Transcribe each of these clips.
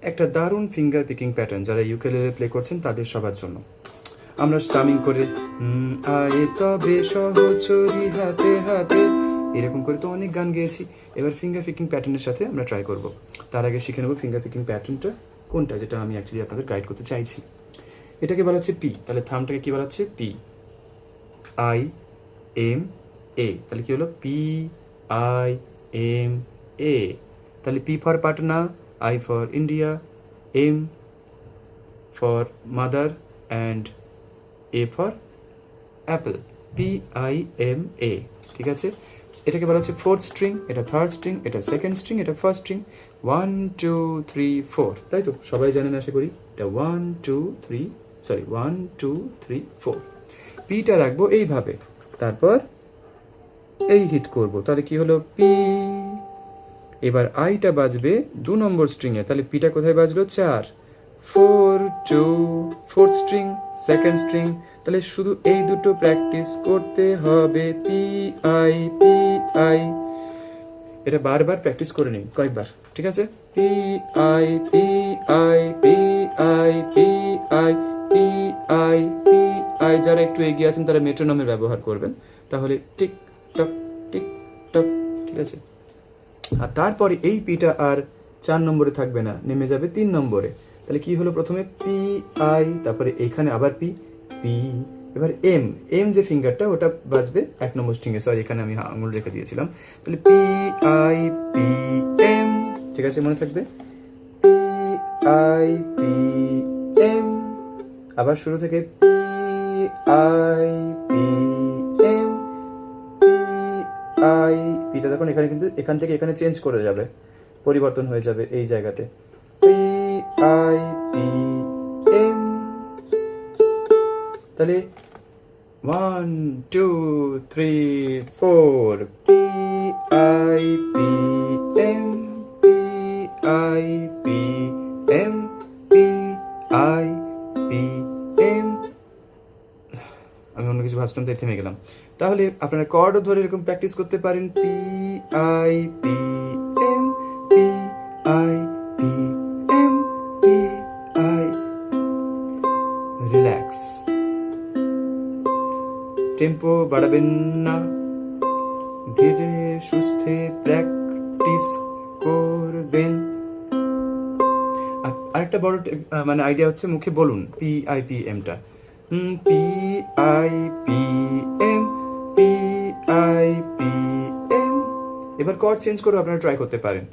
একটা দারুণ finger Peking pattern, যারা ইউকেলেলে প্লে করছেন তাদের সবার জন্য। আমরা স্ট্রামিং করে আয়ে তবে সহচরি হাতে হাতে এরকম করে তো অনেক গান গেয়েছি। এবার ফিঙ্গার পিকিং প্যাটার্নের সাথে আমরা ট্রাই করব। তার আগে শিখে নেব ফিঙ্গার পিকিং প্যাটার্নটা কোনটা, যেটা আমি অ্যাকচুয়ালি আপনাদের গাইড করতে চাইছি। এটাকে বলা হচ্ছে পি, তাহলে থামটাকে কি বলা হচ্ছে? P I M A. তাহলে কি হলো? P I M A. তাহলে P for Patna, I for India, M for mother and A for apple. P I M A. ঠিক আছে, এটাকে বলা হচ্ছে ফোর্থ স্ট্রিং, এটা থার্ড স্ট্রিং, এটা সেকেন্ড স্ট্রিং, এটা ফার্স্ট স্ট্রিং। 1 2 3 4, তাই তো? সবাই জানেন আশা করি। এটা 1 2 3 4। পিটা রাখবো এইভাবে, তারপর এই হিট করব, তাহলে কি হলো? পি। এবার আইটা বাজবে 2 নম্বর স্ট্রিং এ, তাহলে পিটা কোথায় বাজলো? 4 4 2, ফোর্থ স্ট্রিং, সেকেন্ড স্ট্রিং। তাহলে শুধু এই দুটো প্র্যাকটিস করতে হবে, পি আই। এটা বারবার প্র্যাকটিস করে নিন, কয়েকবার, ঠিক আছে? P I P I P I P I P I P I. যারা একটু এগিয়ে আছেন তারা মেট্রোনমের ব্যবহার করবেন, তাহলে টিক টক টিক টক, ঠিক আছে? আর তারপরে এই পিটা আর 4 নম্বরে থাকবে না, নেমে যাবে 3 নম্বরে। তাহলে কি হলো? প্রথমে পি আই, তারপরে এখানে আবার পি পি। এবার এম, এম যে ফিঙ্গারটা ওটা বাজবে 1 নম্বর স্ট্রিংয়ে, সরি এখানে আমি আঙুল রেখে দিয়েছিলাম। তাহলে পি আই পি এম, ঠিক আছে? মনে থাকবে পি আই পি এম। আবার শুরু থেকে P I P M P I. পিটা দেখুন এখানে কিন্তু এখান থেকে এখানে চেঞ্জ করে যাবে, পরিবর্তন হয়ে যাবে এই জায়গাতে। P I P M. তাহলে 1 2 3 4, P I P M P I P M P I P M. আমি অন্য কিছু ভাবছিলাম তাই থেমে গেলাম। তাহলে আপনারা কর্ডও ধরে এরকম প্র্যাকটিস করতে পারেন, P I P M P I P M P I. Relax, tempo বাড়াবেন না, ধীরে সুস্থে প্র্যাকটিস করবেন। আরেকটা বড় মানে আইডিয়া হচ্ছে মুখে বলুন পি আই পি এমটা, P I P M P I P M. এবার কর্ড চেঞ্জ করে আপনারা ট্রাই করতে পারেন,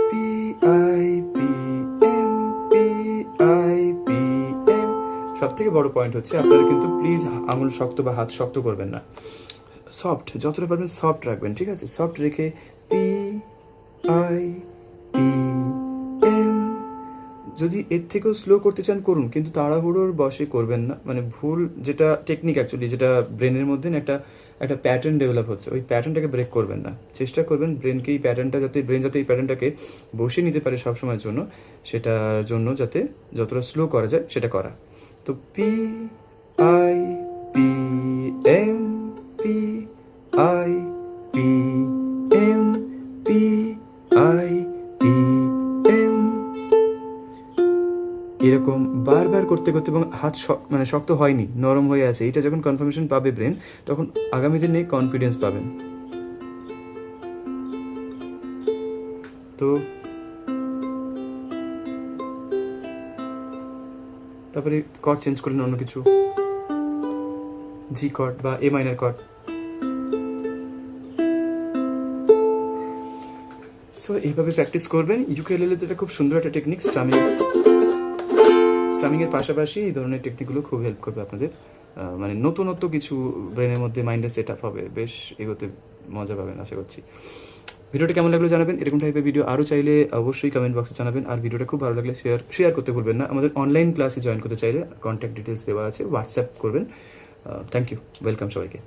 P I P M P I P M. সব থেকে বড় পয়েন্ট হচ্ছে আপনারা কিন্তু প্লিজ আঙুল শক্ত বা হাত শক্ত করবেন না, সফট, যতটা পারবেন সফট রাখবেন, ঠিক আছে? সফট রেখে পি আই পি এম। যদি এর থেকেও স্লো করতে চান করুন, কিন্তু তাড়াহুড়োর বশে করবেন না। মানে ভুল যেটা টেকনিক অ্যাকচুয়ালি, যেটা ব্রেনের মধ্যে একটা প্যাটার্ন ডেভেলপ হচ্ছে, ওই প্যাটার্নটাকে ব্রেক করবেন না। চেষ্টা করবেন ব্রেনকে এই প্যাটার্নটা ব্রেন যাতে এই প্যাটার্নটাকে বসিয়ে নিতে পারে সবসময়ের জন্য, সেটার জন্য যাতে যতটা স্লো করা যায় সেটা করা। তো P I P M P I P M P I P M. এরকম বারবার করতে করতে, এবং হাত মানে শক্ত হয়নি, নরম হয়ে আছে, এটা যখন কনফার্মেশন পাবে ব্রেন, তখন আগামী দিনে কনফিডেন্স পাবেন। তো তারপরে কর্ড চেঞ্জ করলেন অন্য কিছু, জি কর্ড বা এ মাইনার কর্ড। সো এইভাবে প্র্যাকটিস করবেন। ইউকেলেলেতে এটা খুব সুন্দর একটা টেকনিক, স্ট্রামিংয়ের পাশাপাশি এই ধরনের টেকনিকগুলো খুব হেল্প করবে আপনাদের। মানে নতুনত্ব কিছু ব্রেনের মধ্যে, মাইন্ডে সেট আপ হবে, বেশ এগোতে মজা পাবেন আশা করছি। ভিডিওটা কেমন লাগলো জানাবেন। এরকম টাইপের ভিডিও আরও চাইলে অবশ্যই কমেন্ট বক্সে জানাবেন। আর ভিডিওটা খুব ভালো লাগলে শেয়ার করতে ভুলবেন না। আমাদের অনলাইন ক্লাসে জয়েন করতে চাইলে কন্ট্যাক্ট ডিটেলস দেওয়া আছে, হোয়াটসঅ্যাপ করবেন। থ্যাংক ইউ, ওয়েলকাম সবাইকে।